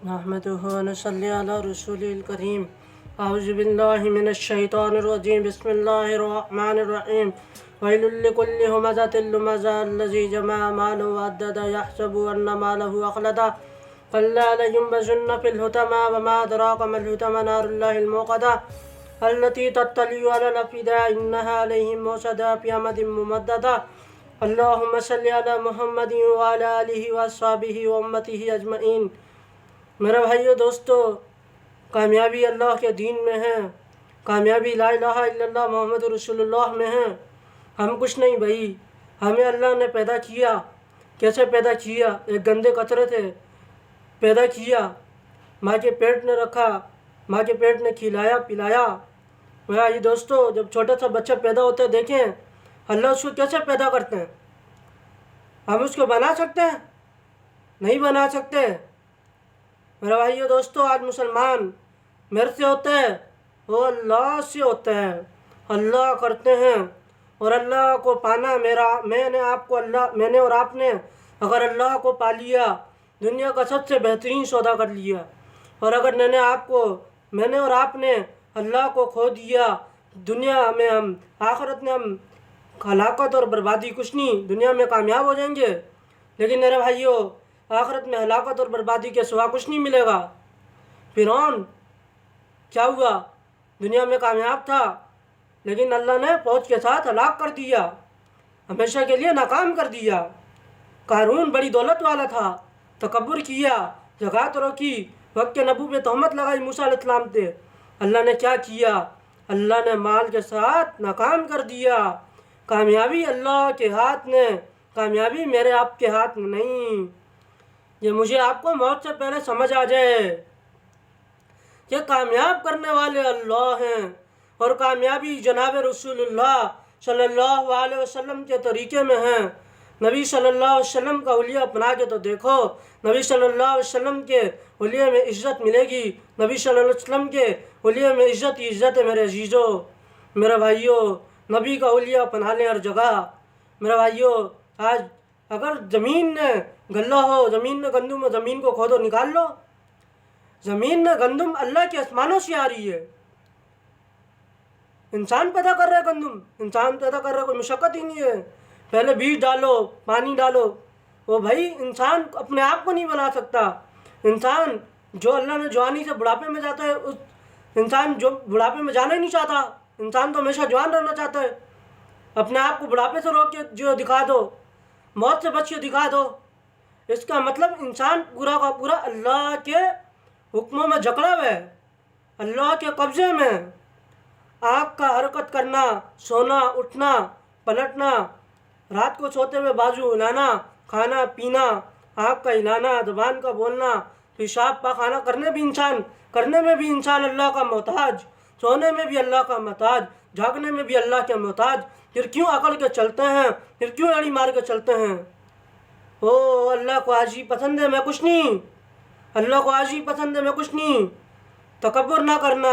نحمده ونصلي على رسوله الكريم أعوذ بالله من الشيطان الرجيم بسم الله الرحمن الرحيم ويل لكل همزة لمزة الذي جمع مالا وعدده يحسب أن ماله أخلده كلا لينبذن في الحطمة وما أدراك ما الحطمة نار الله الموقدة التي تطلع على الأفئدة إنها عليهم موصدة في أمد ممددة اللهم صل على محمد وعلى آله وأصحابه وأمته أجمعين۔ میرے بھائیو دوستو، کامیابی اللہ کے دین میں ہے، کامیابی لا الہ الا اللہ محمد رسول اللہ میں ہے۔ ہم کچھ نہیں بھائی، ہمیں اللہ نے پیدا کیا۔ کیسے پیدا کیا؟ ایک گندے قطرے تھے، پیدا کیا، ماں کے پیٹ نے رکھا، ماں کے پیٹ نے کھلایا پلایا۔ میرے بھائی دوستو، جب چھوٹا سا بچہ پیدا ہوتا ہے، دیکھیں اللہ اس کو کیسے پیدا کرتے ہیں۔ ہم اس کو بنا سکتے ہیں؟ نہیں بنا سکتے۔ میرے بھائیو دوستو، آج مسلمان میرے سے ہوتے ہیں، وہ اللہ سے ہوتا ہے، اللہ کرتے ہیں۔ اور اللہ کو پانا، میں نے اور آپ نے اگر اللہ کو پا لیا، دنیا کا سب سے بہترین سودا کر لیا۔ اور اگر میں نے اور آپ نے اللہ کو کھو دیا، دنیا میں آخرت میں ہم ہلاکت اور بربادی کچھ نہیں، دنیا میں کامیاب ہو جائیں گے، لیکن میرے بھائیو آخرت میں ہلاکت اور بربادی کے سوا کچھ نہیں ملے گا۔ فرعون کیا ہوا؟ دنیا میں کامیاب تھا، لیکن اللہ نے فوج کے ساتھ ہلاک کر دیا، ہمیشہ کے لیے ناکام کر دیا۔ قارون بڑی دولت والا تھا، تکبر کیا، زکوٰۃ روکی، وقت کے نبو پہ تہمت لگائی موسیٰ علیہ السلام پہ۔ اللہ نے کیا کیا؟ اللہ نے مال کے ساتھ ناکام کر دیا۔ کامیابی اللہ کے ہاتھ میں، کامیابی میرے آپ کے ہاتھ میں نہیں۔ یہ مجھے آپ کو موت سے پہلے سمجھ آ جائے کہ کامیاب کرنے والے اللہ ہیں، اور کامیابی جناب رسول اللہ صلی اللہ علیہ وسلم کے طریقے میں ہیں۔ نبی صلی اللہ علیہ وسلم کا اولیاء اپنا کے تو دیکھو، نبی صلی اللہ علیہ وسلم کے اولیاء میں عزت ملے گی، نبی صلی اللہ علیہ وسلم کے اولیاء میں عزت ہی عزت ہے۔ میرے عزیزو، میرے بھائیو، نبی کا اولیاء اپنا لیں ہر جگہ۔ میرے بھائیو، آج اگر زمین نے غلہ ہو، زمین میں گندم ہو، زمین کو کھودو نکال لو۔ زمین میں گندم اللہ کے آسمانوں سے آ رہی ہے۔ انسان پیدا کر رہا ہے گندم، انسان پیدا کر رہا ہے، کوئی مشقت ہی نہیں ہے۔ پہلے بیج ڈالو، پانی ڈالو۔ وہ بھائی انسان اپنے آپ کو نہیں بنا سکتا۔ انسان جو اللہ نے جوانی سے بڑھاپے میں جاتا ہے، انسان جو بڑھاپے میں جانا ہی نہیں چاہتا، انسان تو ہمیشہ جوان رہنا چاہتا ہے۔ اپنے آپ کو بڑھاپے سے روک کے جو دکھا دو، موت سے بچ کے دکھا دو، اس کا مطلب انسان پورا کا پورا اللہ کے حکموں میں جکڑا ہوا ہے، اللہ کے قبضے میں۔ آنکھ کا حرکت کرنا، سونا، اٹھنا، پلٹنا، رات کو سوتے ہوئے بازو ہلانا، کھانا پینا، آنکھ کا ہلانا، زبان کا بولنا، پیشاب پاخانہ کرنے میں بھی انسان اللہ کا محتاج، سونے میں بھی اللہ کا محتاج، جاگنے میں بھی اللہ کے محتاج۔ پھر کیوں اکڑ کے چلتے ہیں؟ پھر کیوں ایڑی مار کے چلتے ہیں؟ اللہ کو عاجزی پسند ہے، میں کچھ نہیں۔ اللہ کو عاجزی پسند ہے، میں کچھ نہیں۔ تکبر نہ کرنا،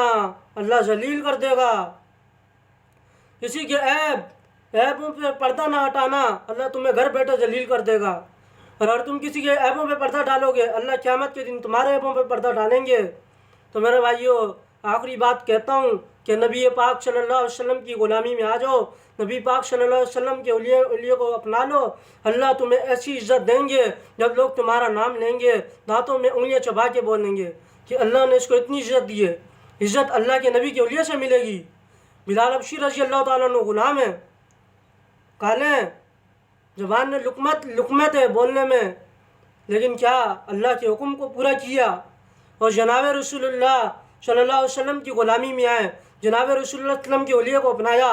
اللہ ذلیل کر دے گا۔ کسی کے عیبوں پہ پردہ نہ ہٹانا، اللہ تمہیں گھر بیٹھے ذلیل کر دے گا۔ اور اگر تم کسی کے عیبوں پہ پردہ ڈالو گے، اللہ قیامت کے دن تمہارے عیبوں پہ پردہ ڈالیں گے۔ تو میرے بھائیو، آخری بات کہتا ہوں کہ نبی پاک صلی اللہ علیہ وسلم کی غلامی میں آ جاؤ، نبی پاک صلی اللہ علیہ وسلم کے اولیاء کو اپنا لو۔ اللہ تمہیں ایسی عزت دیں گے، جب لوگ تمہارا نام لیں گے دانتوں میں انگلیاں چبا کے بولیں گے کہ اللہ نے اس کو اتنی عزت دی ہے۔ عزت اللہ کے نبی کے اولیاء سے ملے گی۔ بلال حبشی رضی اللہ تعالیٰ عنہ غلام ہیں، کالے ہیں، زبان میں لقمت ہے بولنے میں، لیکن کیا اللہ کے حکم کو پورا کیا اور جناب رسول اللہ صلی اللہ علیہ وسلم کی غلامی میں آئے، جناب رسول اللہ علیہ وسلم کے اولیاء کو اپنایا۔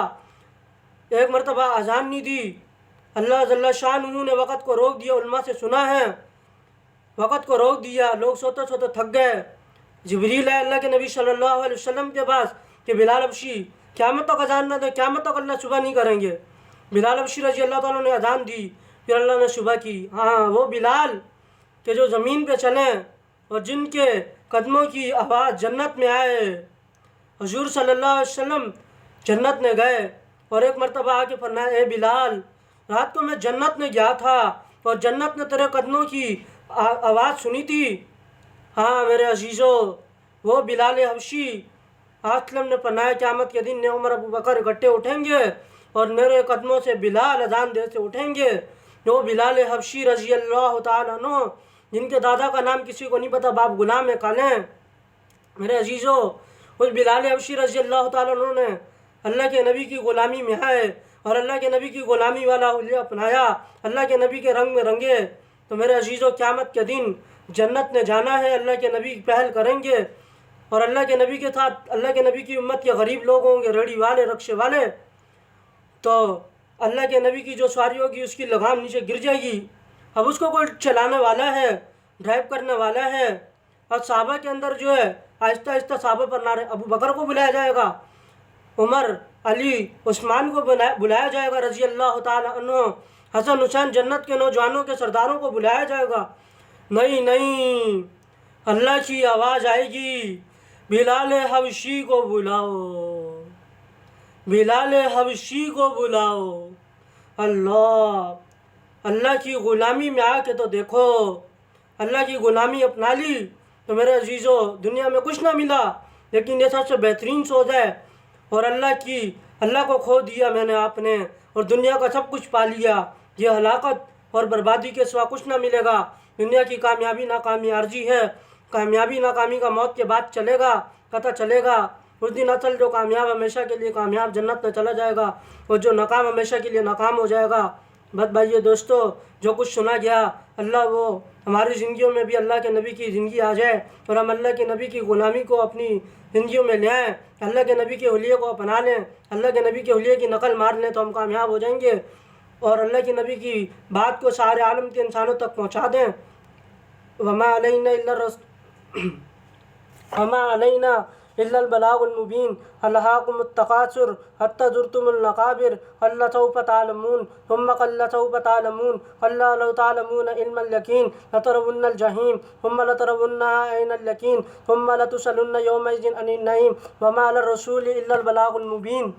ایک مرتبہ اذان نہیں دی، اللہ جل شانہ نے وقت کو روک دیا، علماء سے سنا ہے، وقت کو روک دیا، لوگ سوتے سوتے تھک گئے۔ جبریل ہے اللہ کے نبی صلی اللہ علیہ وسلم کے پاس کہ بلال حبشی قیامت تک اذان نہ دے، قیامت تک اللہ صبح نہیں کریں گے۔ بلال حبشی رضی اللہ تعالیٰ نے اذان دی، پھر اللہ نے صبح کی۔ ہاں، وہ بلال کہ جو زمین پہ چلیں اور جن کے قدموں کی آواز جنت میں آئے۔ حضور صلی اللہ علیہ وسلم جنت میں گئے اور ایک مرتبہ آ کے فرمایا، اے بلال، رات کو میں جنت میں گیا تھا اور جنت نے تیرے قدموں کی آواز سنی تھی۔ ہاں میرے عزیزو، وہ بلال حبشی اسلم نے فرمایا قیامت کے دن عمر ابو بکر اکٹھے اٹھیں گے اور میرے قدموں سے بلال اذان دے سے اٹھیں گے. جو بلال حبشی رضی اللہ تعالیٰ عنہ، جن کے دادا کا نام کسی کو نہیں پتہ، باپ غلام ہے کالیں. میرے عزیزو، اس بلال حبشی رضی اللہ تعالیٰ عنہ نے اللہ کے نبی کی غلامی میں آئے اور اللہ کے نبی کی غلامی والا حلیہ اپنایا، اللہ کے نبی کے رنگ میں رنگے. تو میرے عزیزو، قیامت کے دن جنت میں جانا ہے، اللہ کے نبی پہل کریں گے اور اللہ کے نبی کے ساتھ اللہ کے نبی کی امت کے غریب لوگ ہوں گے، ریڑھی والے، رکشے والے. تو اللہ کے نبی کی جو سواری ہوگی اس کی لگام نیچے گر جائے گی. اب اس کو کوئی چلانے والا ہے، ڈرائیو کرنے والا ہے، اور صحابہ کے اندر جو ہے آہستہ آہستہ صحابہ پر نعرے، ابو بکر کو بلایا جائے گا، عمر، علی، عثمان کو بلایا جائے گا رضی اللہ تعالیٰ عنہ، حسن، حسین، جنت کے نوجوانوں کے سرداروں کو بلایا جائے گا. نہیں نہیں، اللہ کی آواز آئے گی، بلال حبشی کو بلاؤ، بلال حبشی کو بلاؤ. اللہ کی غلامی میں آ کے تو دیکھو، اللہ کی غلامی اپنا لی تو میرے عزیزو دنیا میں کچھ نہ ملا، لیکن یہ سب سے بہترین سوچ ہے. اور اللہ کو کھو دیا میں نے، آپ نے، اور دنیا کا سب کچھ پا لیا. یہ ہلاکت اور بربادی کے سوا کچھ نہ ملے گا. دنیا کی کامیابی ناکامی عارضی ہے، کامیابی ناکامی کا موت کے بعد چلے گا، پتہ چلے گا. اس دن اصل جو کامیاب ہمیشہ کے لیے کامیاب جنت میں چلا جائے گا، اور جو ناکام ہمیشہ کے لیے ناکام ہو جائے گا. بس بھائیو دوستو، جو کچھ سنا گیا، اللہ وہ ہماری زندگیوں میں بھی اللہ کے نبی کی زندگی آ جائے اور ہم اللہ کے نبی کی غلامی کو اپنی زندگیوں میں لے آئیں، اللہ کے نبی کے حلیے کو اپنا لیں، اللہ کے نبی کے حلیے کی نقل مار لیں تو ہم کامیاب ہو جائیں گے، اور اللہ کے نبی کی بات کو سارے عالم کے انسانوں تک پہنچا دیں. وما علینا الا البلاغ المبین. الہاکم التکاثر حتی زرتم المقابر. اللہ سوف تعلمون ثم قل سوف تعلمون. اللہ لو تعلمون علم الیقین لترون الجحیم ثم لترونها عین الیقین ثم لتسألن یومئذ عن النعیم. وما علی الرسول الا البلاغ المبین.